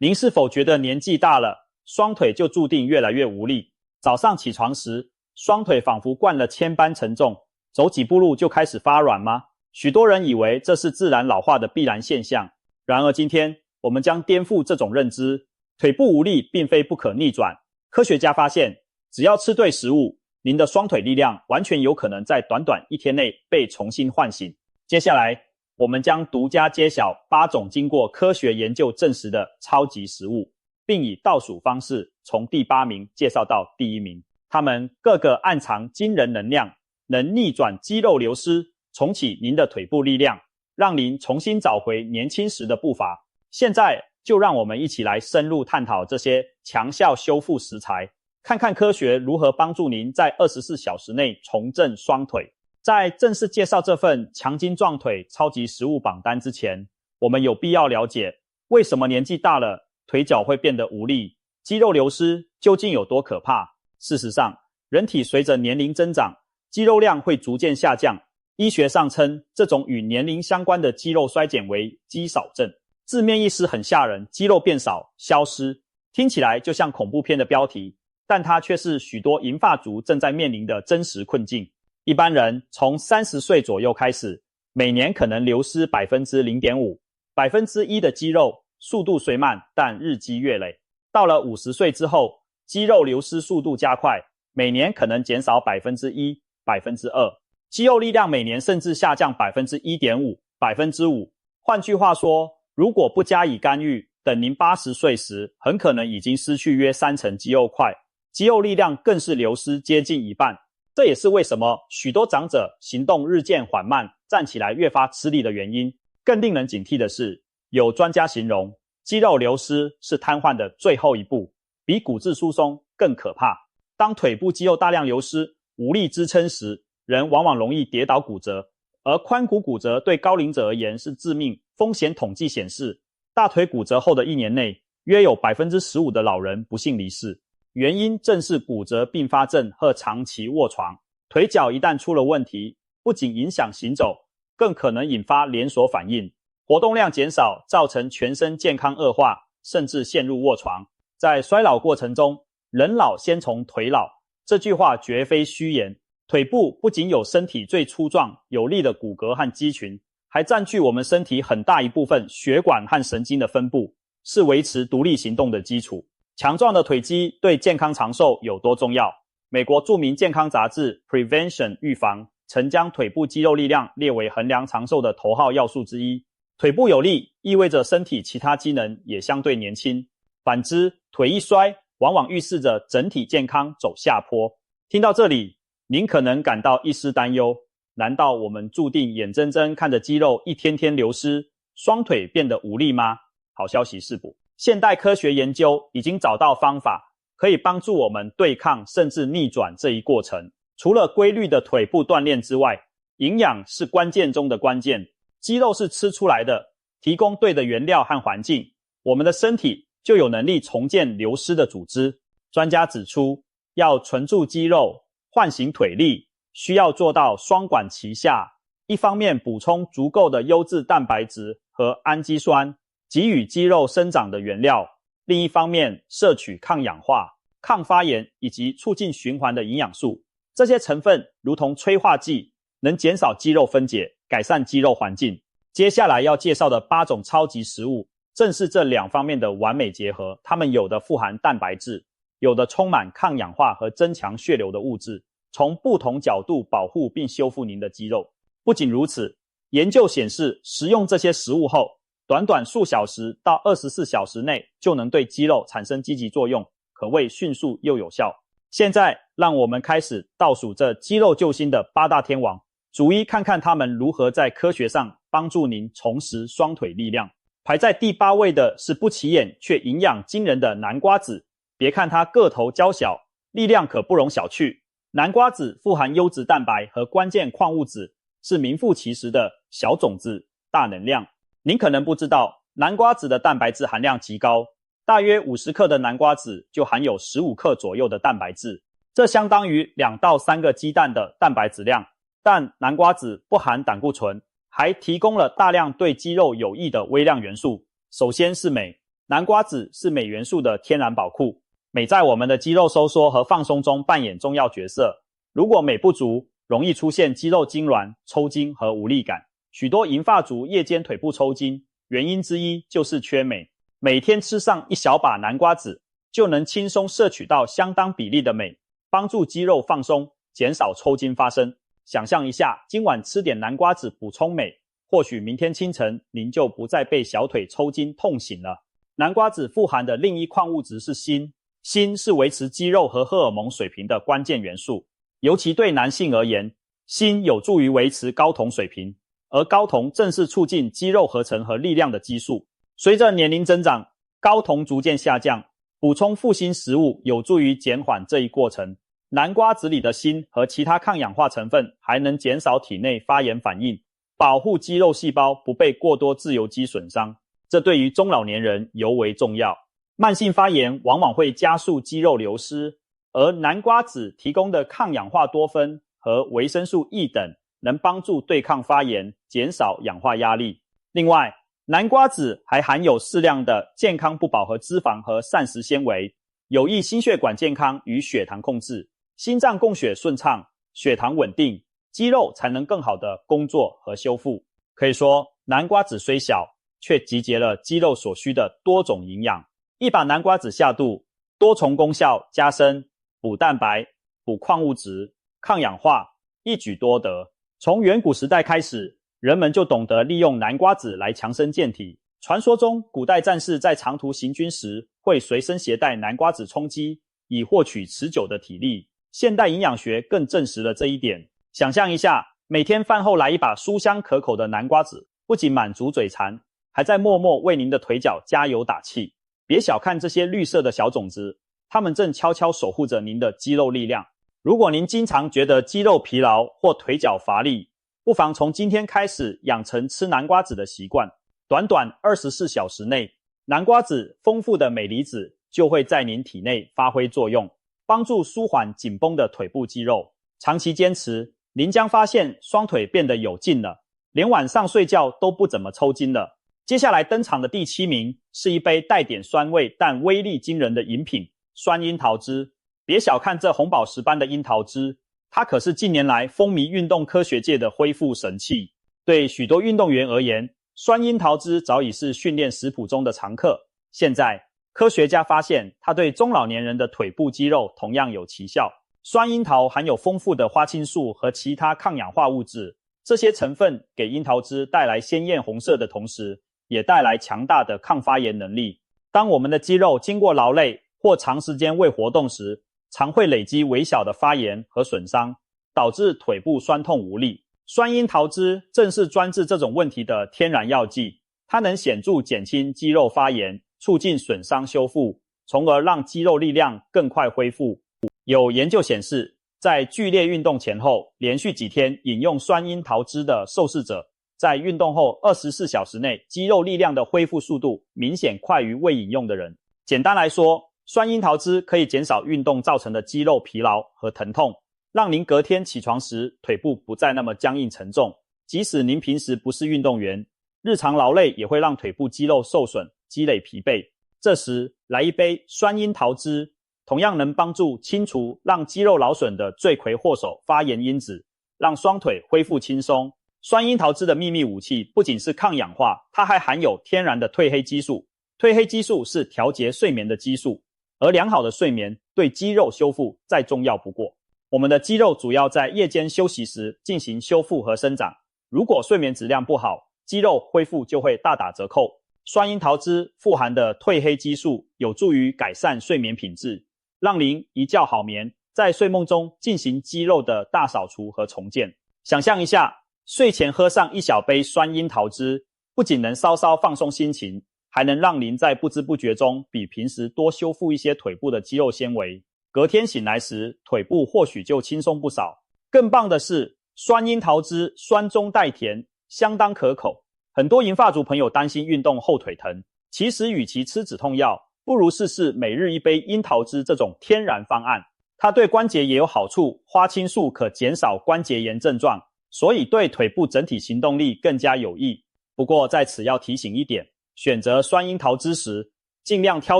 您是否觉得年纪大了，双腿就注定越来越无力？早上起床时，双腿仿佛灌了铅般沉重，走几步路就开始发软吗？许多人以为这是自然老化的必然现象，然而今天我们将颠覆这种认知。腿部无力并非不可逆转，科学家发现，只要吃对食物，您的双腿力量完全有可能在短短1天内被重新唤醒。接下来，我们将独家揭晓8种经过科学研究证实的超级食物，并以倒数方式从第8名介绍到第1名。它们个个暗藏惊人能量，能逆转肌肉流失，重启您的腿部力量，让您重新找回年轻时的步伐。现在就让我们一起来深入探讨这些强效修复食材，看看科学如何帮助您在24小时内重振双腿。在正式介绍这份强筋壮腿超级食物榜单之前，我们有必要了解为什么年纪大了腿脚会变得无力，肌肉流失究竟有多可怕。事实上，人体随着年龄增长，肌肉量会逐渐下降，医学上称这种与年龄相关的肌肉衰减为肌少症。字面意思很吓人，肌肉变少、消失，听起来就像恐怖片的标题，但它却是许多银发族正在面临的真实困境。一般人从30岁左右开始，每年可能流失 0.5%、1% 的肌肉，速度虽慢，但日积月累。到了50岁之后，肌肉流失速度加快，每年可能减少 1%、2%， 肌肉力量每年甚至下降 1.5%、5%。换句话说，如果不加以干预，等您80岁时，很可能已经失去约30%肌肉块，肌肉力量更是流失接近一半。这也是为什么许多长者行动日渐缓慢，站起来越发吃力的原因。更令人警惕的是，有专家形容，肌肉流失是瘫痪的最后一步，比骨质疏松更可怕。当腿部肌肉大量流失，无力支撑时，人往往容易跌倒骨折，而髋骨骨折对高龄者而言是致命。风险统计显示，大腿骨折后的1年内，约有 15% 的老人不幸离世。原因正是骨折并发症和长期卧床。腿脚一旦出了问题，不仅影响行走，更可能引发连锁反应，活动量减少，造成全身健康恶化，甚至陷入卧床。在衰老过程中，人老先从腿老，这句话绝非虚言。腿部不仅有身体最粗壮有力的骨骼和肌群，还占据我们身体很大一部分血管和神经的分布，是维持独立行动的基础。强壮的腿肌对健康长寿有多重要？美国著名健康杂志 Prevention 预防曾将腿部肌肉力量列为衡量长寿的头号要素之一。腿部有力意味着身体其他机能也相对年轻，反之，腿一衰，往往预示着整体健康走下坡。听到这里，您可能感到一丝担忧，难道我们注定眼睁睁看着肌肉一天天流失，双腿变得无力吗？好消息是不，现代科学研究已经找到方法，可以帮助我们对抗甚至逆转这一过程。除了规律的腿部锻炼之外，营养是关键中的关键。肌肉是吃出来的，提供对的原料和环境，我们的身体就有能力重建流失的组织。专家指出，要存住肌肉，唤醒腿力，需要做到双管齐下，一方面补充足够的优质蛋白质和氨基酸，给予肌肉生长的原料，另一方面摄取抗氧化、抗发炎以及促进循环的营养素。这些成分如同催化剂，能减少肌肉分解，改善肌肉环境。接下来要介绍的8种超级食物，正是这2方面的完美结合。它们有的富含蛋白质，有的充满抗氧化和增强血流的物质，从不同角度保护并修复您的肌肉。不仅如此，研究显示，食用这些食物后，短短数小时到24小时内就能对肌肉产生积极作用，可谓迅速又有效。现在让我们开始倒数这肌肉救星的8大天王，逐一看看他们如何在科学上帮助您重拾双腿力量。排在第8位的是不起眼却营养惊人的南瓜子。别看它个头娇小，力量可不容小觑。南瓜子富含优质蛋白和关键矿物质，是名副其实的小种子大能量。您可能不知道，南瓜子的蛋白质含量极高，大约50克的南瓜子就含有15克左右的蛋白质，这相当于2到3个鸡蛋的蛋白质量。但南瓜子不含胆固醇，还提供了大量对肌肉有益的微量元素。首先是镁，南瓜子是镁元素的天然宝库，镁在我们的肌肉收缩和放松中扮演重要角色。如果镁不足，容易出现肌肉痉挛、抽筋和无力感。许多银发族夜间腿部抽筋，原因之一就是缺镁。每天吃上一小把南瓜子，就能轻松摄取到相当比例的镁，帮助肌肉放松，减少抽筋发生。想象一下，今晚吃点南瓜子补充镁，或许明天清晨您就不再被小腿抽筋痛醒了。南瓜子富含的另一矿物质是锌，锌是维持肌肉和荷尔蒙水平的关键元素，尤其对男性而言，锌有助于维持睾酮水平，而睾酮正是促进肌肉合成和力量的激素。随着年龄增长，睾酮逐渐下降，补充富锌食物有助于减缓这一过程。南瓜子里的锌和其他抗氧化成分还能减少体内发炎反应，保护肌肉细胞不被过多自由基损伤，这对于中老年人尤为重要。慢性发炎往往会加速肌肉流失，而南瓜子提供的抗氧化多酚和维生素 E 等能帮助对抗发炎，减少氧化压力。另外，南瓜子还含有适量的健康不饱和脂肪和膳食纤维，有益心血管健康与血糖控制，心脏供血顺畅，血糖稳定，肌肉才能更好的工作和修复。可以说，南瓜子虽小，却集结了肌肉所需的多种营养。一把南瓜子下肚，多重功效加深，补蛋白、补矿物质、抗氧化，一举多得。从远古时代开始，人们就懂得利用南瓜子来强身健体。传说中，古代战士在长途行军时会随身携带南瓜子充饥，以获取持久的体力。现代营养学更证实了这一点。想象一下，每天饭后来一把酥香可口的南瓜子，不仅满足嘴馋，还在默默为您的腿脚加油打气。别小看这些绿色的小种子，它们正悄悄守护着您的肌肉力量。如果您经常觉得肌肉疲劳或腿脚乏力，不妨从今天开始养成吃南瓜子的习惯。短短24小时内，南瓜子丰富的镁离子就会在您体内发挥作用，帮助舒缓紧绷的腿部肌肉。长期坚持，您将发现双腿变得有劲了，连晚上睡觉都不怎么抽筋了。接下来登场的第7名是一杯带点酸味但威力惊人的饮品——酸樱桃汁。别小看这红宝石般的樱桃汁，它可是近年来风靡运动科学界的恢复神器。对许多运动员而言，酸樱桃汁早已是训练食谱中的常客。现在，科学家发现它对中老年人的腿部肌肉同样有奇效。酸樱桃含有丰富的花青素和其他抗氧化物质，这些成分给樱桃汁带来鲜艳红色的同时，也带来强大的抗发炎能力。当我们的肌肉经过劳累或长时间未活动时，常会累积微小的发炎和损伤，导致腿部酸痛无力。酸樱桃汁正是专治这种问题的天然药剂，它能显著减轻肌肉发炎，促进损伤修复，从而让肌肉力量更快恢复。有研究显示，在剧烈运动前后连续几天饮用酸樱桃汁的受试者，在运动后24小时内肌肉力量的恢复速度明显快于未饮用的人。简单来说，酸樱桃汁可以减少运动造成的肌肉疲劳和疼痛，让您隔天起床时腿部不再那么僵硬沉重。即使您平时不是运动员，日常劳累也会让腿部肌肉受损，积累疲惫。这时来一杯酸樱桃汁，同样能帮助清除让肌肉劳损的罪魁祸首发炎因子，让双腿恢复轻松。酸樱桃汁的秘密武器不仅是抗氧化，它还含有天然的褪黑激素。褪黑激素是调节睡眠的激素，而良好的睡眠对肌肉修复再重要不过。我们的肌肉主要在夜间休息时进行修复和生长，如果睡眠质量不好，肌肉恢复就会大打折扣。酸樱桃汁富含的褪黑激素有助于改善睡眠品质，让您一觉好眠，在睡梦中进行肌肉的大扫除和重建。想象一下，睡前喝上一小杯酸樱桃汁，不仅能稍稍放松心情，还能让您在不知不觉中比平时多修复一些腿部的肌肉纤维。隔天醒来时，腿部或许就轻松不少。更棒的是，酸樱桃汁酸中带甜，相当可口。很多银发族朋友担心运动后腿疼，其实与其吃止痛药，不如试试每日一杯樱桃汁这种天然方案。它对关节也有好处，花青素可减少关节炎症状，所以对腿部整体行动力更加有益。不过在此要提醒一点，选择酸樱桃汁时，尽量挑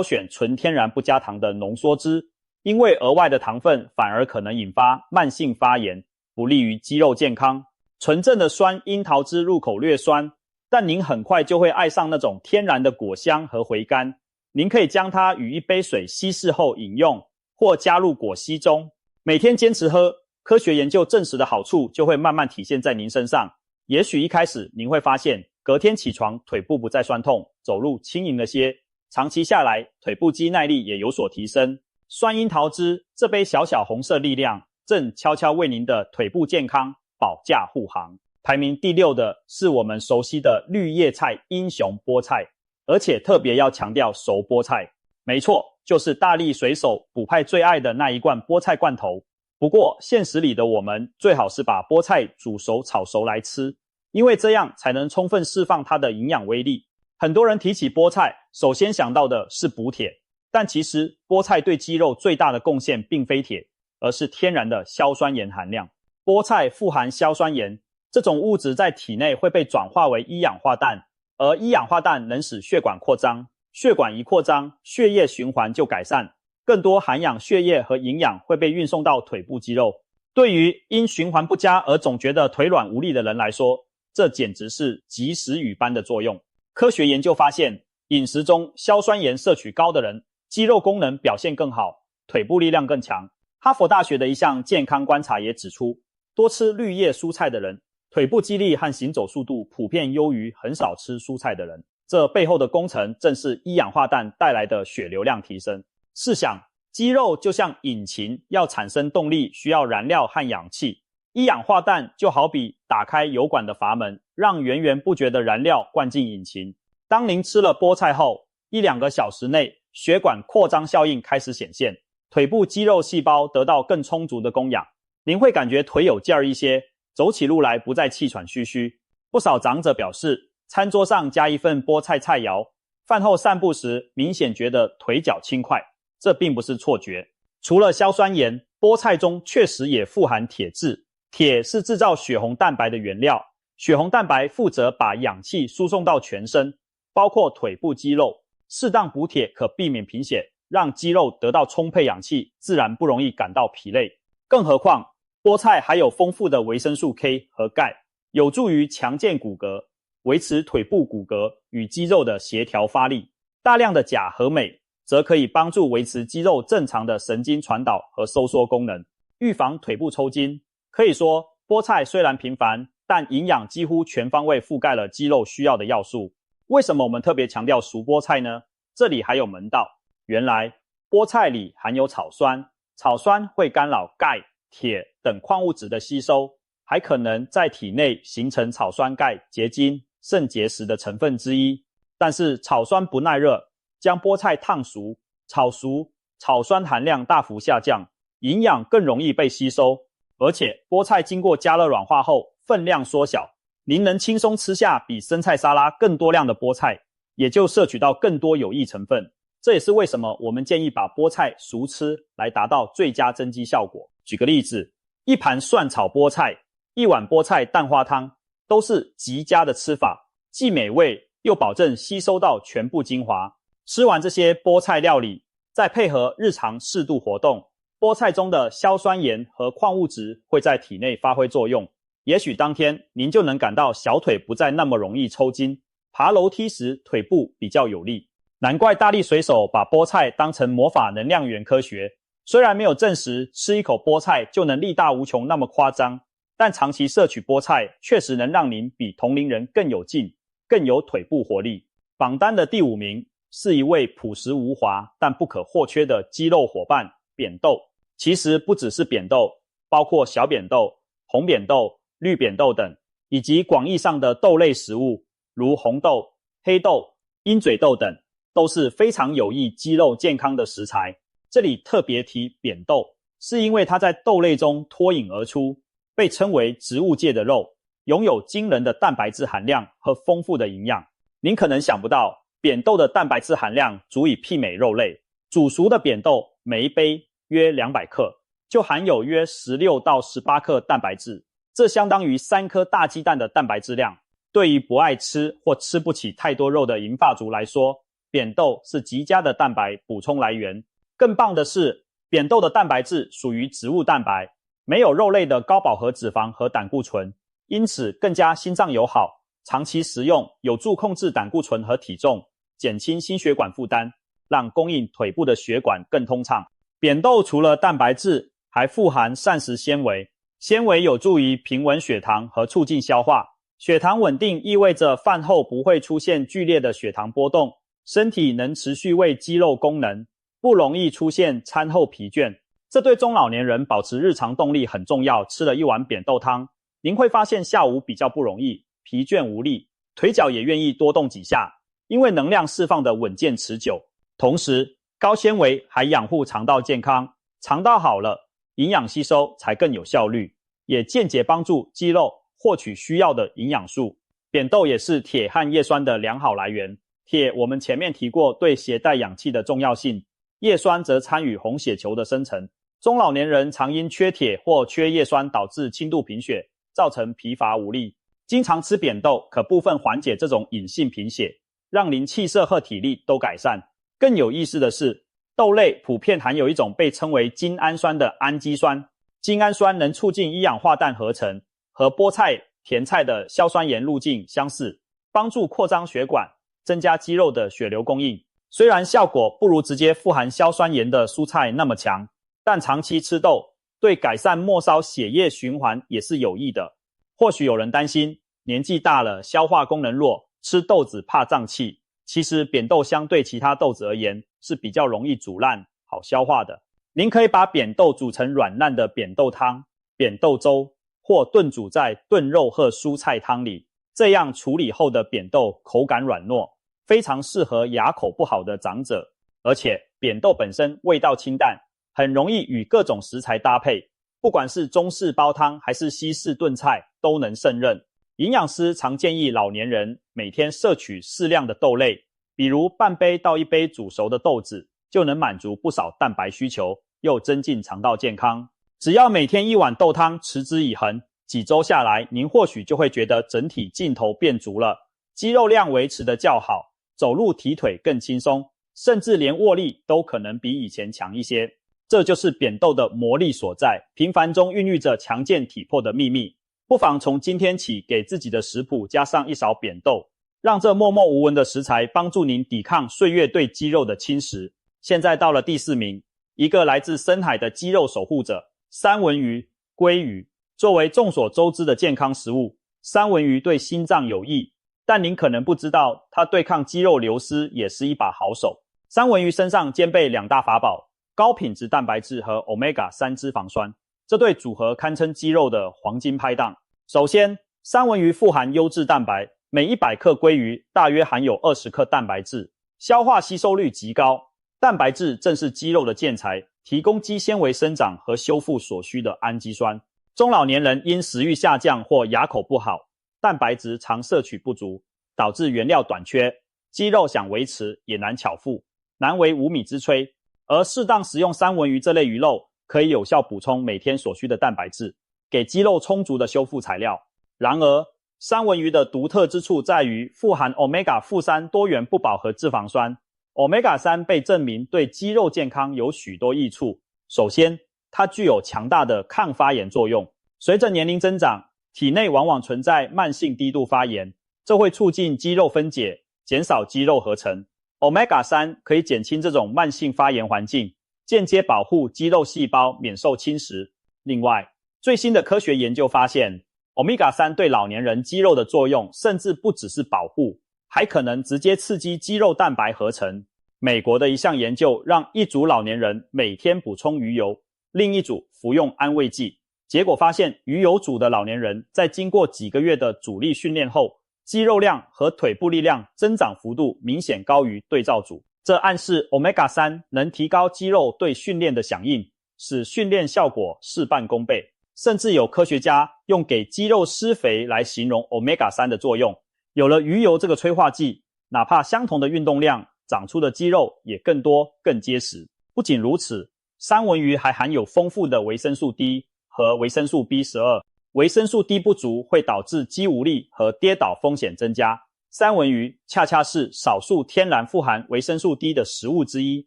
选纯天然不加糖的浓缩汁，因为额外的糖分反而可能引发慢性发炎，不利于肌肉健康。纯正的酸樱桃汁入口略酸，但您很快就会爱上那种天然的果香和回甘。您可以将它与一杯水稀释后饮用，或加入果昔中。每天坚持喝，科学研究证实的好处就会慢慢体现在您身上。也许一开始您会发现，隔天起床腿部不再酸痛，走路轻盈了些，长期下来腿部肌耐力也有所提升。酸樱桃汁这杯小小红色力量，正悄悄为您的腿部健康保驾护航。排名第6的是我们熟悉的绿叶菜英雄菠菜，而且特别要强调熟菠菜。没错，就是大力水手补派最爱的那一罐菠菜罐头。不过现实里的我们最好是把菠菜煮熟炒熟来吃，因为这样才能充分释放它的营养威力。很多人提起菠菜，首先想到的是补铁，但其实菠菜对肌肉最大的贡献并非铁，而是天然的硝酸盐含量。菠菜富含硝酸盐，这种物质在体内会被转化为一氧化氮，而一氧化氮能使血管扩张，血管一扩张，血液循环就改善，更多含氧血液和营养会被运送到腿部肌肉。对于因循环不佳而总觉得腿软无力的人来说，这简直是及时雨般的作用。科学研究发现，饮食中硝酸盐摄取高的人，肌肉功能表现更好，腿部力量更强。哈佛大学的一项健康观察也指出，多吃绿叶蔬菜的人，腿部肌力和行走速度普遍优于很少吃蔬菜的人。这背后的工程正是一氧化氮带来的血流量提升。试想，肌肉就像引擎，要产生动力需要燃料和氧气。一氧化氮就好比打开油管的阀门，让源源不绝的燃料灌进引擎。当您吃了菠菜后，1-2个小时内，血管扩张效应开始显现，腿部肌肉细胞得到更充足的供氧，您会感觉腿有劲儿一些，走起路来不再气喘吁吁。不少长者表示，餐桌上加一份菠菜菜肴，饭后散步时明显觉得腿脚轻快。这并不是错觉，除了硝酸盐，菠菜中确实也富含铁质。铁是制造血红蛋白的原料，血红蛋白负责把氧气输送到全身，包括腿部肌肉。适当补铁可避免贫血，让肌肉得到充沛氧气，自然不容易感到疲累。更何况，菠菜还有丰富的维生素 K 和钙，有助于强健骨骼，维持腿部骨骼与肌肉的协调发力。大量的钾和镁则可以帮助维持肌肉正常的神经传导和收缩功能，预防腿部抽筋。可以说，菠菜虽然平凡，但营养几乎全方位覆盖了肌肉需要的要素。为什么我们特别强调熟菠菜呢？这里还有门道。原来，菠菜里含有草酸，草酸会干扰钙、铁等矿物质的吸收，还可能在体内形成草酸钙结晶、肾结石的成分之一。但是草酸不耐热，将菠菜烫熟、炒熟，草酸含量大幅下降，营养更容易被吸收。而且菠菜经过加热软化后分量缩小，您能轻松吃下比生菜沙拉更多量的菠菜，也就摄取到更多有益成分。这也是为什么我们建议把菠菜熟吃来达到最佳增肌效果。举个例子，一盘蒜炒菠菜，一碗菠菜蛋花汤，都是极佳的吃法，既美味又保证吸收到全部精华。吃完这些菠菜料理，再配合日常适度活动，菠菜中的硝酸盐和矿物质会在体内发挥作用，也许当天您就能感到小腿不再那么容易抽筋，爬楼梯时腿部比较有力。难怪大力水手把菠菜当成魔法能量源科学，虽然没有证实吃一口菠菜就能力大无穷那么夸张，但长期摄取菠菜确实能让您比同龄人更有劲，更有腿部活力。榜单的第5名是一位朴实无华但不可或缺的肌肉伙伴扁豆。其实不只是扁豆，包括小扁豆、红扁豆、绿扁豆等，以及广义上的豆类食物，如红豆、黑豆、鹰嘴豆等，都是非常有益肌肉健康的食材。这里特别提扁豆，是因为它在豆类中脱颖而出，被称为植物界的肉，拥有惊人的蛋白质含量和丰富的营养。您可能想不到，扁豆的蛋白质含量足以媲美肉类。煮熟的扁豆每一杯约200克，就含有约16到18克蛋白质，这相当于3颗大鸡蛋的蛋白质量。对于不爱吃或吃不起太多肉的银发族来说，扁豆是极佳的蛋白补充来源。更棒的是，扁豆的蛋白质属于植物蛋白，没有肉类的高饱和脂肪和胆固醇，因此更加心脏友好。长期食用有助控制胆固醇和体重，减轻心血管负担，让供应腿部的血管更通畅。扁豆除了蛋白质，还富含膳食纤维，纤维有助于平稳血糖和促进消化。血糖稳定意味着饭后不会出现剧烈的血糖波动，身体能持续为肌肉功能，不容易出现餐后疲倦。这对中老年人保持日常动力很重要。吃了一碗扁豆汤，您会发现下午比较不容易，疲倦无力，腿脚也愿意多动几下，因为能量释放的稳健持久。同时，高纤维还养护肠道健康，肠道好了，营养吸收才更有效率，也间接帮助肌肉获取需要的营养素。扁豆也是铁和叶酸的良好来源。铁我们前面提过对携带氧气的重要性，叶酸则参与红血球的生成。中老年人常因缺铁或缺叶酸导致轻度贫血，造成疲乏无力。经常吃扁豆可部分缓解这种隐性贫血，让您气色和体力都改善。更有意思的是，豆类普遍含有一种被称为精氨酸的氨基酸。精氨酸能促进一氧化氮合成，和菠菜、甜菜的硝酸盐路径相似，帮助扩张血管，增加肌肉的血流供应。虽然效果不如直接富含硝酸盐的蔬菜那么强，但长期吃豆对改善末梢血液循环也是有益的。或许有人担心年纪大了消化功能弱，吃豆子怕胀气。其实扁豆相对其他豆子而言是比较容易煮烂，好消化的。您可以把扁豆煮成软烂的扁豆汤、扁豆粥，或炖煮在炖肉和蔬菜汤里。这样处理后的扁豆口感软糯，非常适合牙口不好的长者。而且扁豆本身味道清淡，很容易与各种食材搭配，不管是中式煲汤还是西式炖菜都能胜任。营养师常建议老年人每天摄取适量的豆类，比如半杯到1杯煮熟的豆子，就能满足不少蛋白需求，又增进肠道健康。只要每天1碗豆汤，持之以恒，几周下来，您或许就会觉得整体劲头变足了，肌肉量维持得较好，走路提腿更轻松，甚至连握力都可能比以前强一些。这就是扁豆的魔力所在，平凡中孕育着强健体魄的秘密。不妨从今天起给自己的食谱加上一勺扁豆，让这默默无闻的食材帮助您抵抗岁月对肌肉的侵蚀。现在到了第4名，一个来自深海的肌肉守护者——三文鱼、鲑鱼。作为众所周知的健康食物，三文鱼对心脏有益，但您可能不知道，它对抗肌肉流失也是一把好手。三文鱼身上兼备2大法宝：高品质蛋白质和 Omega-3 脂肪酸，这对组合堪称肌肉的黄金拍档。首先，三文鱼富含优质蛋白，每100克鲑鱼大约含有20克蛋白质，消化吸收率极高。蛋白质正是肌肉的建材，提供肌纤维生长和修复所需的氨基酸。中老年人因食欲下降或牙口不好，蛋白质常摄取不足，导致原料短缺，肌肉想维持也难巧妇，难为无米之炊。而适当食用三文鱼这类鱼肉，可以有效补充每天所需的蛋白质，给肌肉充足的修复材料。然而，三文鱼的独特之处在于富含 Omega-3 多元不饱和脂肪酸。Omega-3 被证明对肌肉健康有许多益处。首先，它具有强大的抗发炎作用。随着年龄增长，体内往往存在慢性低度发炎，这会促进肌肉分解，减少肌肉合成。Omega-3 可以减轻这种慢性发炎环境，间接保护肌肉细胞免受侵蚀。另外，最新的科学研究发现， Omega-3 对老年人肌肉的作用甚至不只是保护，还可能直接刺激肌肉蛋白合成。美国的一项研究让一组老年人每天补充鱼油，另一组服用安慰剂，结果发现鱼油组的老年人在经过几个月的阻力训练后，肌肉量和腿部力量增长幅度明显高于对照组。这暗示 Omega-3 能提高肌肉对训练的响应，使训练效果事半功倍。甚至有科学家用给肌肉施肥来形容 Omega-3 的作用。有了鱼油这个催化剂，哪怕相同的运动量，长出的肌肉也更多更结实。不仅如此，三文鱼还含有丰富的维生素 D 和维生素 B12。维生素 D 不足会导致肌无力和跌倒风险增加，三文鱼恰恰是少数天然富含维生素 D 的食物之一，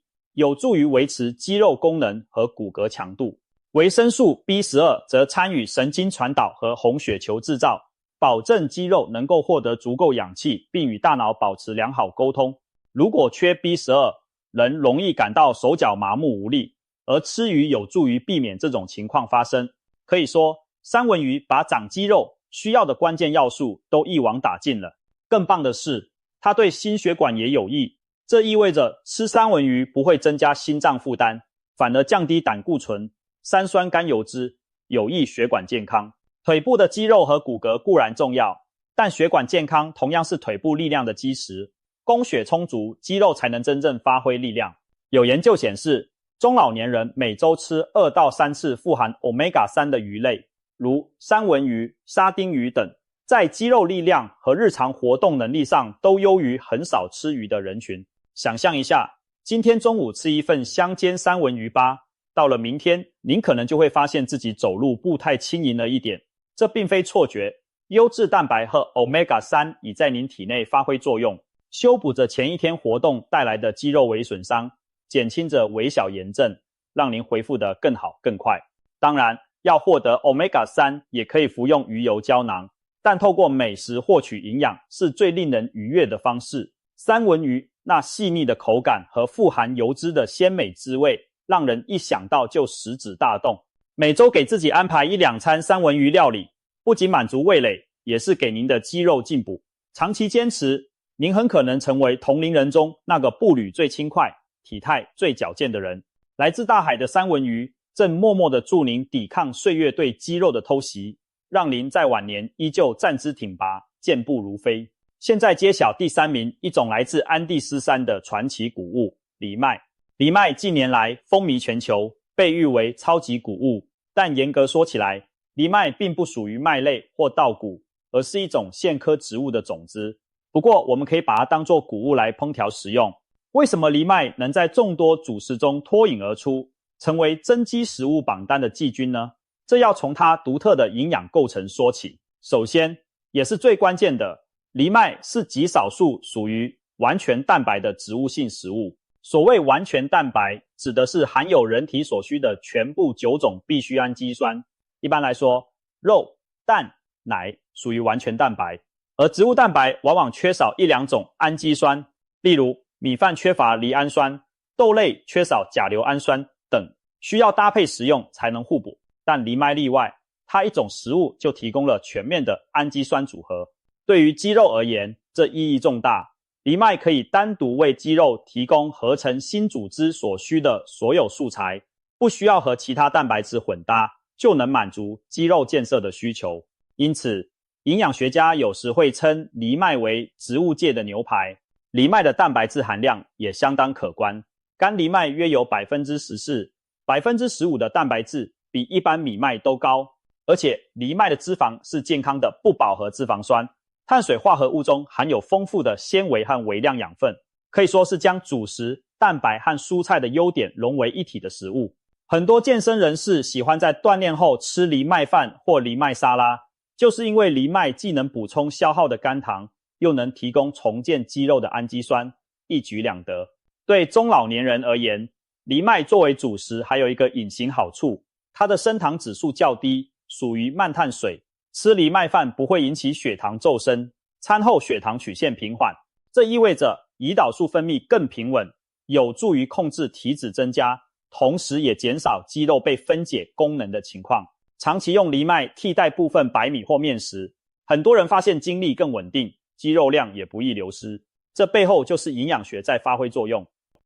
有助于维持肌肉功能和骨骼强度。维生素 B12 则参与神经传导和红血球制造，保证肌肉能够获得足够氧气，并与大脑保持良好沟通。如果缺 B12， 人容易感到手脚麻木无力，而吃鱼有助于避免这种情况发生。可以说，三文鱼把长肌肉需要的关键要素都一网打尽了。更棒的是，它对心血管也有益，这意味着吃三文鱼不会增加心脏负担，反而降低胆固醇、三酸甘油酯，有益血管健康。腿部的肌肉和骨骼固然重要，但血管健康同样是腿部力量的基石。供血充足，肌肉才能真正发挥力量。有研究显示，中老年人每周吃2到3次富含 Omega-3 的鱼类，如三文鱼、沙丁鱼等，在肌肉力量和日常活动能力上都优于很少吃鱼的人群。想象一下，今天中午吃一份香煎三文鱼吧，到了明天，您可能就会发现自己走路步态轻盈了一点。这并非错觉，优质蛋白和 Omega-3 已在您体内发挥作用，修补着前一天活动带来的肌肉微损伤，减轻着微小炎症，让您恢复得更好更快。当然，要获得 Omega-3 也可以服用鱼油胶囊，但透过美食获取营养是最令人愉悦的方式。三文鱼那细腻的口感和富含油脂的鲜美滋味，让人一想到就食指大动。每周给自己安排1-2餐三文鱼料理，不仅满足味蕾，也是给您的肌肉进补。长期坚持，您很可能成为同龄人中那个步履最轻快、体态最矫健的人。来自大海的三文鱼正默默地助您抵抗岁月对肌肉的偷袭，让您在晚年依旧站姿挺拔，健步如飞。现在揭晓第3名，一种来自安第斯山的传奇谷物——藜麦。藜麦近年来风靡全球，被誉为超级谷物，但严格说起来，藜麦并不属于麦类或稻谷，而是一种苋科植物的种子。不过，我们可以把它当作谷物来烹调食用。为什么藜麦能在众多主食中脱颖而出，成为增肌食物榜单的季军呢？这要从它独特的营养构成说起。首先，也是最关键的，藜麦是极少数属于完全蛋白的植物性食物。所谓完全蛋白，指的是含有人体所需的全部9种必需氨基酸。一般来说，肉、蛋、奶属于完全蛋白，而植物蛋白往往缺少1-2种氨基酸，例如米饭缺乏赖氨酸，豆类缺少甲硫氨酸等，需要搭配食用才能互补。但藜麦例外，它一种食物就提供了全面的氨基酸组合。对于肌肉而言，这意义重大。藜麦可以单独为肌肉提供合成新组织所需的所有素材，不需要和其他蛋白质混搭，就能满足肌肉建设的需求。因此，营养学家有时会称藜麦为植物界的牛排。藜麦的蛋白质含量也相当可观，干藜麦约有 14%、15% 的蛋白质比一般米麦都高，而且藜麦的脂肪是健康的不饱和脂肪酸，碳水化合物中含有丰富的纤维和微量养分，可以说是将主食、蛋白和蔬菜的优点融为一体的食物。很多健身人士喜欢在锻炼后吃藜麦饭或藜麦沙拉，就是因为藜麦既能补充消耗的肝糖，又能提供重建肌肉的氨基酸，一举两得。对中老年人而言，藜麦作为主食还有一个隐形好处，它的升糖指数较低，属于慢碳水，吃藜麦饭不会引起血糖骤升，餐后血糖曲线平缓，这意味着胰岛素分泌更平稳，有助于控制体脂增加，同时也减少肌肉被分解功能的情况。长期用藜麦替代部分白米或面食，很多人发现精力更稳定，肌肉量也不易流失，这背后就是营养学在发挥作用。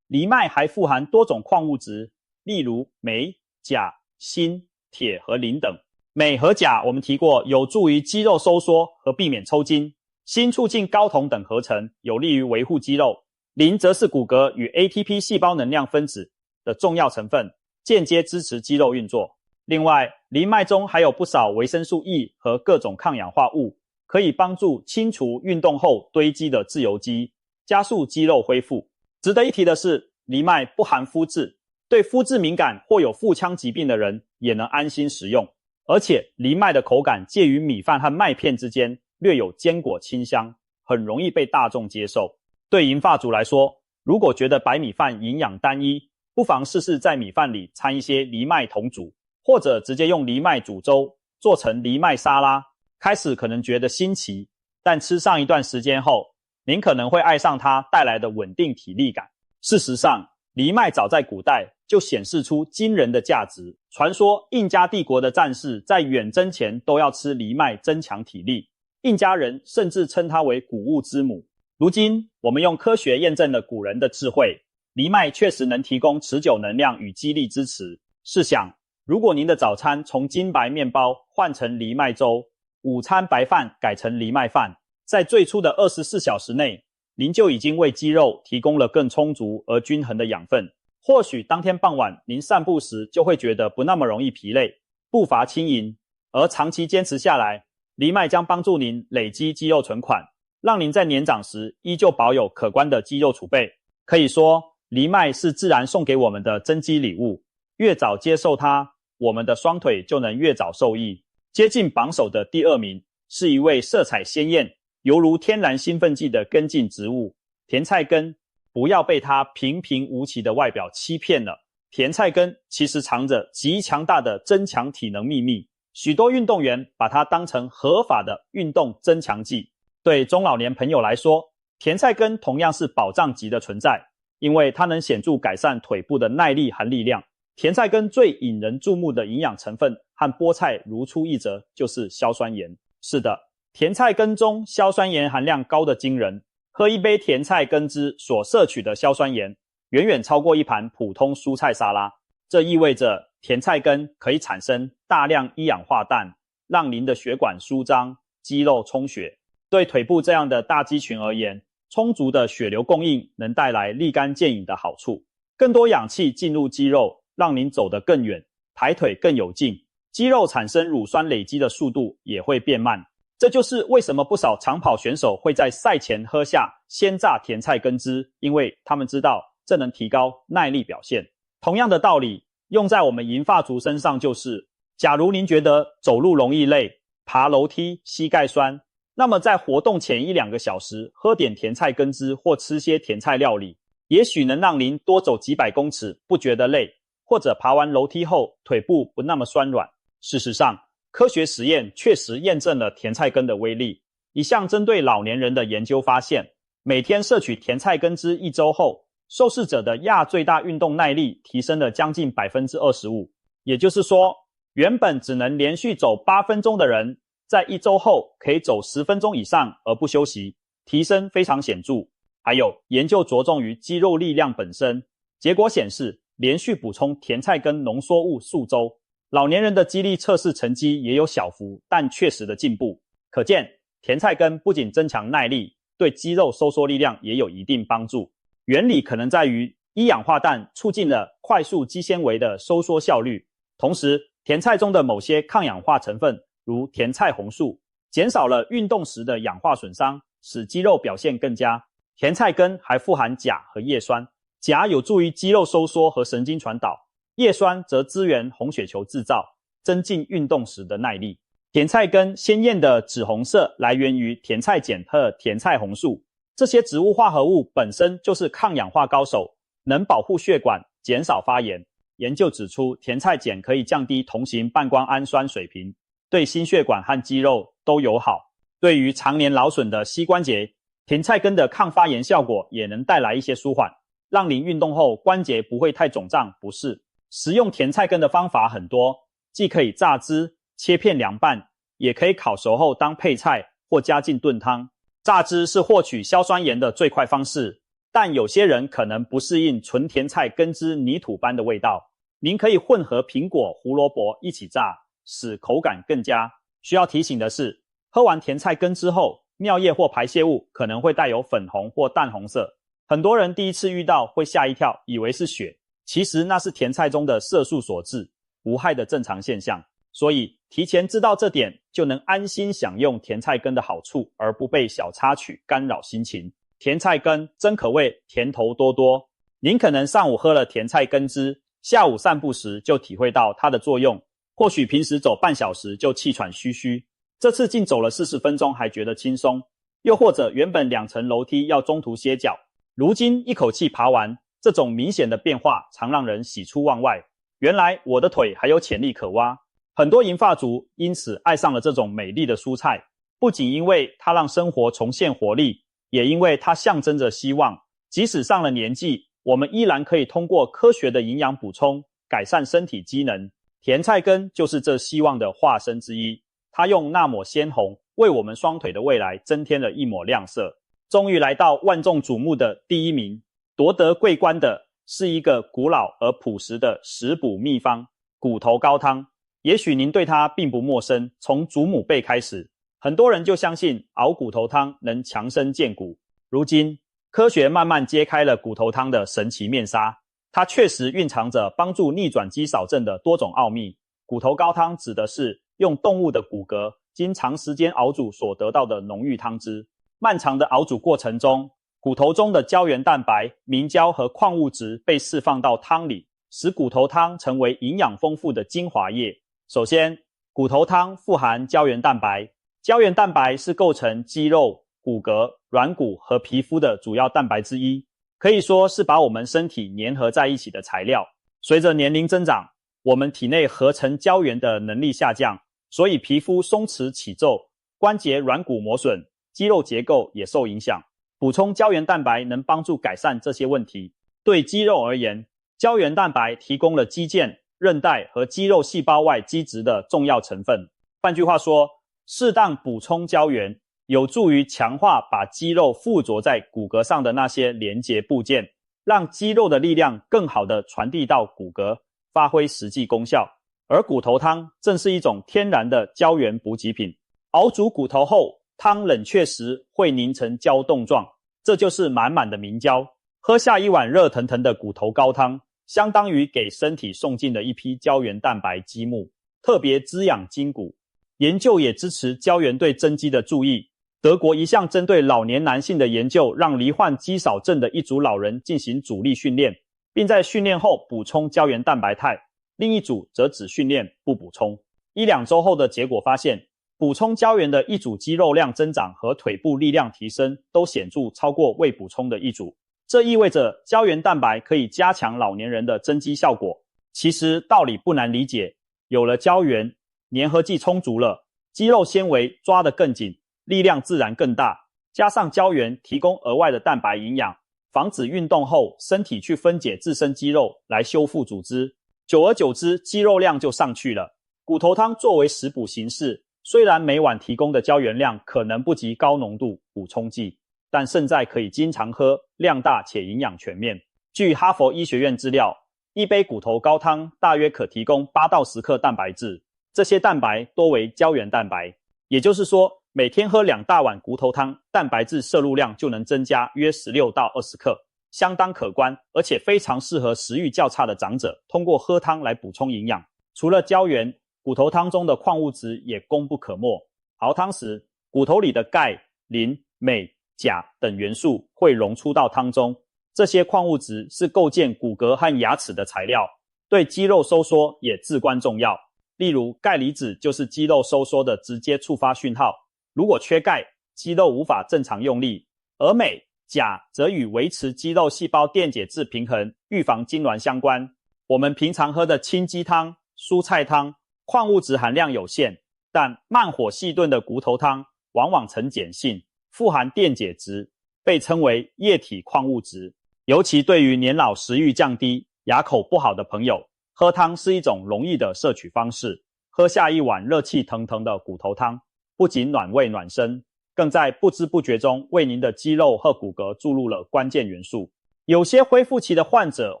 藜麦还富含多种矿物质，例如镁、钾、锌、铁和磷等。镁和钾我们提过，有助于肌肉收缩和避免抽筋；锌促进睾酮等合成，有利于维护肌肉；磷则是骨骼与 ATP 细胞能量分子的重要成分，间接支持肌肉运作。另外，藜麦中还有不少维生素 E 和各种抗氧化物，可以帮助清除运动后堆积的自由基，加速肌肉恢复。值得一提的是，藜麦不含麸质，对麸质敏感或有腹腔疾病的人也能安心食用。而且藜麦的口感介于米饭和麦片之间，略有坚果清香，很容易被大众接受。对银发族来说，如果觉得白米饭营养单一，不妨试试在米饭里掺一些藜麦同煮，或者直接用藜麦煮粥，做成藜麦沙拉。开始可能觉得新奇，但吃上一段时间后，您可能会爱上它带来的稳定体力感。事实上，藜麦早在古代就显示出惊人的价值。传说印加帝国的战士在远征前都要吃藜麦增强体力，印加人甚至称它为谷物之母。如今我们用科学验证了古人的智慧，藜麦确实能提供持久能量与肌力支持。试想，如果您的早餐从精白面包换成藜麦粥，午餐白饭改成藜麦饭，在最初的24小时内，您就已经为肌肉提供了更充足而均衡的养分。或许当天傍晚您散步时就会觉得不那么容易疲累，步伐轻盈，而长期坚持下来，藜麦将帮助您累积肌肉存款，让您在年长时依旧保有可观的肌肉储备。可以说，藜麦是自然送给我们的珍稀礼物，越早接受它，我们的双腿就能越早受益。接近榜首的第2名是一位色彩鲜艳，犹如天然兴奋剂的根茎植物——甜菜根。不要被它平平无奇的外表欺骗了，甜菜根其实藏着极强大的增强体能秘密，许多运动员把它当成合法的运动增强剂。对中老年朋友来说，甜菜根同样是宝藏级的存在，因为它能显著改善腿部的耐力和力量。甜菜根最引人注目的营养成分和菠菜如出一辙，就是硝酸盐。是的，甜菜根中硝酸盐含量高得惊人，喝一杯甜菜根汁所摄取的硝酸盐远远超过一盘普通蔬菜沙拉。这意味着甜菜根可以产生大量一氧化氮，让您的血管舒张，肌肉充血。对腿部这样的大肌群而言，充足的血流供应能带来立竿见影的好处。更多氧气进入肌肉，让您走得更远，抬腿更有劲，肌肉产生乳酸累积的速度也会变慢。这就是为什么不少长跑选手会在赛前喝下鲜榨甜菜根汁，因为他们知道这能提高耐力表现。同样的道理，用在我们银发族身上就是，假如您觉得走路容易累，爬楼梯膝盖酸，那么在活动前1-2个小时喝点甜菜根汁或吃些甜菜料理，也许能让您多走几百公尺不觉得累，或者爬完楼梯后腿部不那么酸软。事实上，科学实验确实验证了甜菜根的威力。一项针对老年人的研究发现，每天摄取甜菜根汁1周后，受试者的亚最大运动耐力提升了将近 25%。 也就是说，原本只能连续走8分钟的人，在1周后可以走10分钟以上而不休息，提升非常显著。还有研究着重于肌肉力量本身，结果显示连续补充甜菜根浓缩物数周，老年人的肌力测试成绩也有小幅但确实的进步。可见甜菜根不仅增强耐力，对肌肉收缩力量也有一定帮助。原理可能在于一氧化氮促进了快速肌纤维的收缩效率，同时甜菜中的某些抗氧化成分如甜菜红素减少了运动时的氧化损伤，使肌肉表现更佳。甜菜根还富含钾和叶酸，钾有助于肌肉收缩和神经传导，叶酸则支援红血球制造，增进运动时的耐力。甜菜根鲜艳的紫红色来源于甜菜碱和甜菜红素，这些植物化合物本身就是抗氧化高手，能保护血管，减少发炎。研究指出，甜菜碱可以降低同型半胱氨酸水平，对心血管和肌肉都友好。对于常年劳损的膝关节，甜菜根的抗发炎效果也能带来一些舒缓，让您运动后关节不会太肿胀不适。食用甜菜根的方法很多，既可以榨汁、切片凉拌，也可以烤熟后当配菜或加进炖汤。榨汁是获取硝酸盐的最快方式，但有些人可能不适应纯甜菜根汁泥土般的味道。您可以混合苹果、胡萝卜一起榨，使口感更佳。需要提醒的是，喝完甜菜根之后，尿液或排泄物可能会带有粉红或淡红色。很多人第一次遇到会吓一跳，以为是血，其实那是甜菜中的色素所致，无害的正常现象。所以提前知道这点，就能安心享用甜菜根的好处，而不被小插曲干扰心情。甜菜根真可谓甜头多多，您可能上午喝了甜菜根汁，下午散步时就体会到它的作用，或许平时走半小时就气喘吁吁，这次竟走了40分钟还觉得轻松。又或者原本2层楼梯要中途歇脚，如今一口气爬完，这种明显的变化常让人喜出望外。原来我的腿还有潜力可挖。很多银发族因此爱上了这种美丽的蔬菜，不仅因为它让生活重现活力，也因为它象征着希望。即使上了年纪，我们依然可以通过科学的营养补充，改善身体机能。甜菜根就是这希望的化身之一，它用那抹鲜红为我们双腿的未来增添了一抹亮色。终于来到万众瞩目的第1名，夺得桂冠的是一个古老而朴实的食补秘方——骨头高汤。也许您对它并不陌生，从祖母辈开始，很多人就相信熬骨头汤能强身健骨。如今，科学慢慢揭开了骨头汤的神奇面纱，它确实蕴藏着帮助逆转肌少症的多种奥秘。骨头高汤指的是用动物的骨骼经长时间熬煮所得到的浓郁汤汁。漫长的熬煮过程中，骨头中的胶原蛋白、明胶和矿物质被释放到汤里，使骨头汤成为营养丰富的精华液。首先，骨头汤富含胶原蛋白。胶原蛋白是构成肌肉、骨骼、软骨和皮肤的主要蛋白之一，可以说是把我们身体粘合在一起的材料。随着年龄增长，我们体内合成胶原的能力下降，所以皮肤松弛起皱，关节软骨磨损，肌肉结构也受影响。补充胶原蛋白能帮助改善这些问题。对肌肉而言，胶原蛋白提供了肌腱、韧带和肌肉细胞外基质的重要成分。换句话说，适当补充胶原有助于强化把肌肉附着在骨骼上的那些连结部件，让肌肉的力量更好地传递到骨骼，发挥实际功效。而骨头汤正是一种天然的胶原补给品。熬煮骨头后，汤冷却时会凝成胶冻状，这就是满满的明胶。喝下一碗热腾腾的骨头高汤，相当于给身体送进了一批胶原蛋白积木，特别滋养筋骨。研究也支持胶原对增肌的注意。德国一项针对老年男性的研究，让罹患肌少症的一组老人进行阻力训练，并在训练后补充胶原蛋白肽，另一组则只训练不补充。1-2周后的结果发现，补充胶原的一组肌肉量增长和腿部力量提升都显著超过未补充的一组。这意味着胶原蛋白可以加强老年人的增肌效果。其实道理不难理解，有了胶原，粘合剂充足了，肌肉纤维抓得更紧，力量自然更大。加上胶原提供额外的蛋白营养，防止运动后身体去分解自身肌肉来修复组织，久而久之肌肉量就上去了。骨头汤作为食补形式，虽然每碗提供的胶原量可能不及高浓度补充剂，但胜在可以经常喝，量大且营养全面。据哈佛医学院资料，一杯骨头高汤大约可提供8到10克蛋白质，这些蛋白多为胶原蛋白。也就是说，每天喝2大碗骨头汤，蛋白质摄入量就能增加约16到20克，相当可观，而且非常适合食欲较差的长者通过喝汤来补充营养。除了胶原，骨头汤中的矿物质也功不可没。熬汤时，骨头里的钙、磷、镁、钾等元素会溶出到汤中，这些矿物质是构建骨骼和牙齿的材料，对肌肉收缩也至关重要。例如，钙离子就是肌肉收缩的直接触发讯号，如果缺钙，肌肉无法正常用力。而镁、钾则与维持肌肉细胞电解质平衡、预防痉挛相关。我们平常喝的清鸡汤、蔬菜汤，矿物质含量有限，但慢火细炖的骨头汤往往呈碱性，富含电解质，被称为液体矿物质。尤其对于年老食欲降低、牙口不好的朋友，喝汤是一种容易的摄取方式。喝下一碗热气腾腾的骨头汤，不仅暖胃暖身，更在不知不觉中为您的肌肉和骨骼注入了关键元素。有些恢复期的患者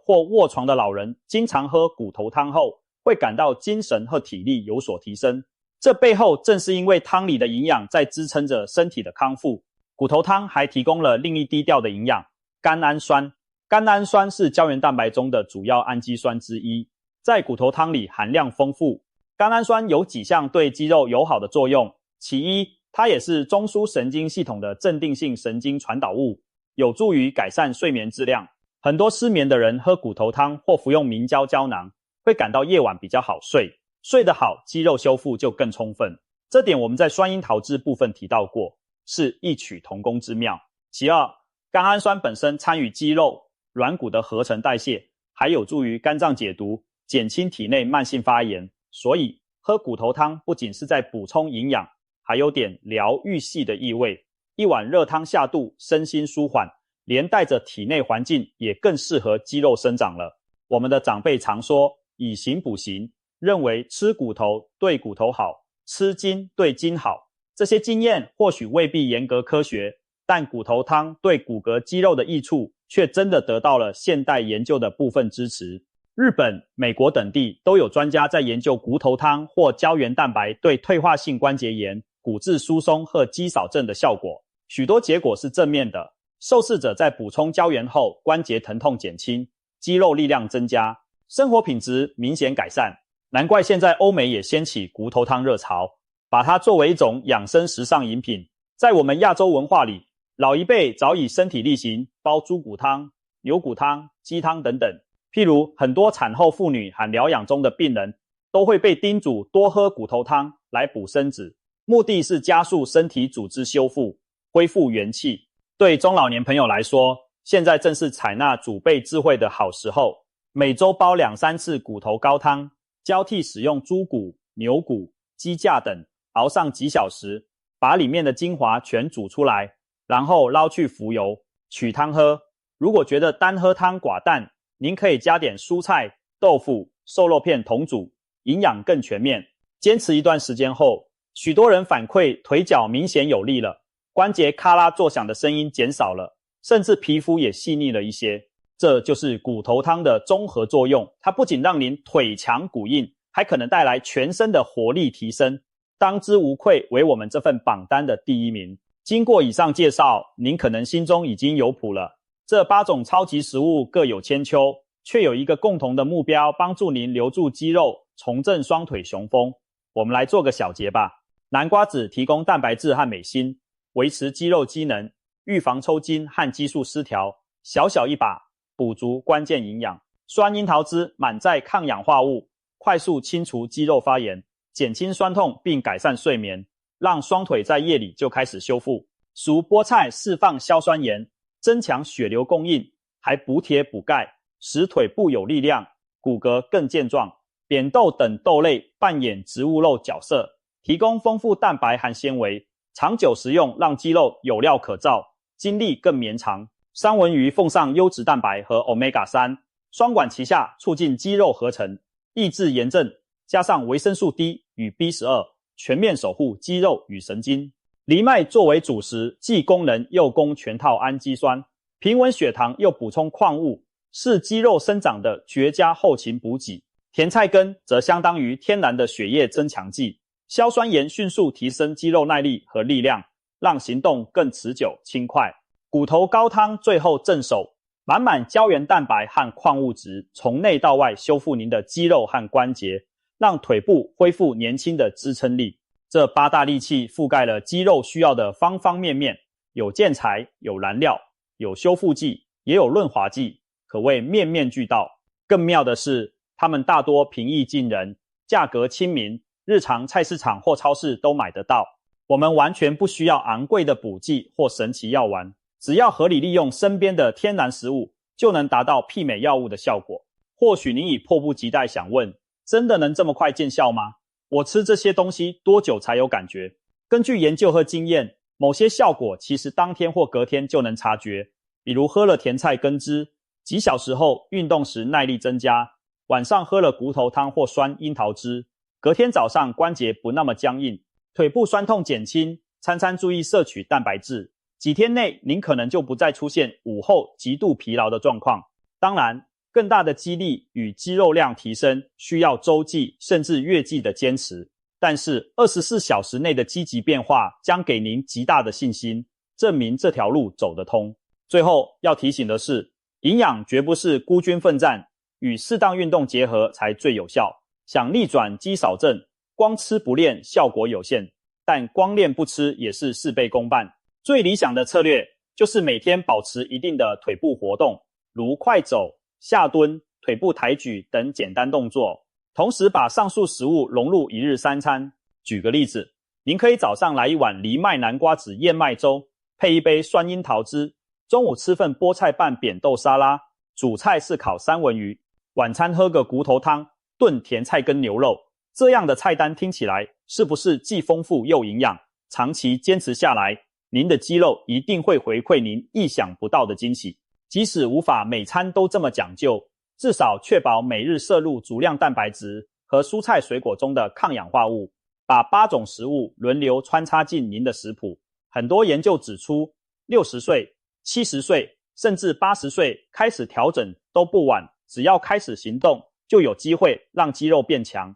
或卧床的老人，经常喝骨头汤后，会感到精神和体力有所提升。这背后正是因为汤里的营养在支撑着身体的康复。骨头汤还提供了另一低调的营养——甘氨酸。甘氨酸是胶原蛋白中的主要氨基酸之一，在骨头汤里含量丰富。甘氨酸有几项对肌肉友好的作用，其一，它也是中枢神经系统的镇定性神经传导物，有助于改善睡眠质量。很多失眠的人喝骨头汤或服用明胶胶囊，会感到夜晚比较好睡，睡得好，肌肉修复就更充分。这点我们在酸樱桃汁部分提到过。是异曲同工之妙。其二，甘氨酸本身参与肌肉、软骨的合成代谢，还有助于肝脏解毒，减轻体内慢性发炎。所以喝骨头汤不仅是在补充营养，还有点疗愈系的意味。一碗热汤下肚，身心舒缓，连带着体内环境也更适合肌肉生长了。我们的长辈常说以形补形，认为吃骨头对骨头好，吃筋对筋好。这些经验或许未必严格科学，但骨头汤对骨骼肌肉的益处却真的得到了现代研究的部分支持。日本、美国等地都有专家在研究骨头汤或胶原蛋白对退化性关节炎、骨质疏松和肌少症的效果，许多结果是正面的。受试者在补充胶原后，关节疼痛减轻，肌肉力量增加，生活品质明显改善。难怪现在欧美也掀起骨头汤热潮，把它作为一种养生时尚饮品。在我们亚洲文化里，老一辈早已身体力行，煲猪骨汤、牛骨汤、鸡汤等等。譬如很多产后妇女和疗养中的病人都会被叮嘱多喝骨头汤来补身子，目的是加速身体组织修复，恢复元气。对中老年朋友来说，现在正是采纳祖辈智慧的好时候，每周煲2-3次骨头高汤，交替使用猪骨、牛骨、鸡架等，熬上几小时，把里面的精华全煮出来，然后捞去浮油，取汤喝。如果觉得单喝汤寡淡，您可以加点蔬菜、豆腐、瘦肉片同煮，营养更全面。坚持一段时间后，许多人反馈腿脚明显有力了，关节咔啦作响的声音减少了，甚至皮肤也细腻了一些。这就是骨头汤的综合作用，它不仅让您腿强骨硬，还可能带来全身的活力提升，当之无愧为我们这份榜单的第一名。经过以上介绍，您可能心中已经有谱了。这8种超级食物各有千秋，却有一个共同的目标，帮助您留住肌肉，重振双腿雄风。我们来做个小结吧。南瓜子提供蛋白质和镁锌，维持肌肉机能，预防抽筋和激素失调，小小一把，补足关键营养。酸樱桃汁满载抗氧化物，快速清除肌肉发炎，减轻酸痛并改善睡眠，让双腿在夜里就开始修复。熟菠菜释放硝酸盐，增强血流供应，还补铁补钙，使腿部有力量，骨骼更健壮。扁豆等豆类扮演植物肉角色，提供丰富蛋白和纤维，长久食用让肌肉有料可造，精力更绵长。三文鱼奉上优质蛋白和 Omega-3， 双管齐下，促进肌肉合成，抑制炎症，加上维生素 D 与 B12， 全面守护肌肉与神经。藜麦作为主食，既功能又供全套氨基酸，平稳血糖又补充矿物，是肌肉生长的绝佳后勤补给。甜菜根则相当于天然的血液增强剂，硝酸盐迅速提升肌肉耐力和力量，让行动更持久轻快。骨头高汤最后镇守，满满胶原蛋白和矿物质，从内到外修复您的肌肉和关节，让腿部恢复年轻的支撑力。这8大利器覆盖了肌肉需要的方方面面，有建材，有燃料，有修复剂，也有润滑剂，可谓面面俱到。更妙的是，它们大多平易近人，价格亲民，日常菜市场或超市都买得到。我们完全不需要昂贵的补剂或神奇药丸，只要合理利用身边的天然食物，就能达到媲美药物的效果。或许你已迫不及待想问，真的能这么快见效吗？我吃这些东西多久才有感觉？根据研究和经验，某些效果其实当天或隔天就能察觉。比如喝了甜菜根汁，几小时后运动时耐力增加，晚上喝了骨头汤或酸樱桃汁，隔天早上关节不那么僵硬，腿部酸痛减轻，餐餐注意摄取蛋白质，几天内您可能就不再出现午后极度疲劳的状况。当然，更大的肌力与肌肉量提升需要周计甚至月计的坚持，但是24小时内的积极变化将给您极大的信心，证明这条路走得通。最后要提醒的是，营养绝不是孤军奋战，与适当运动结合才最有效。想逆转肌少症，光吃不练效果有限，但光练不吃也是事倍功半。最理想的策略就是每天保持一定的腿部活动，如快走、下蹲、腿部抬举等简单动作，同时把上述食物融入一日3餐。举个例子，您可以早上来一碗藜麦南瓜子燕麦粥，配一杯酸樱桃汁，中午吃份菠菜拌扁豆沙拉，主菜是烤三文鱼，晚餐喝个骨头汤，炖甜菜根牛肉。这样的菜单听起来是不是既丰富又营养？长期坚持下来，您的肌肉一定会回馈您意想不到的惊喜。即使无法每餐都这么讲究，至少确保每日摄入足量蛋白质和蔬菜水果中的抗氧化物，把8种食物轮流穿插进您的食谱。很多研究指出，60岁、70岁甚至80岁开始调整都不晚，只要开始行动，就有机会让肌肉变强，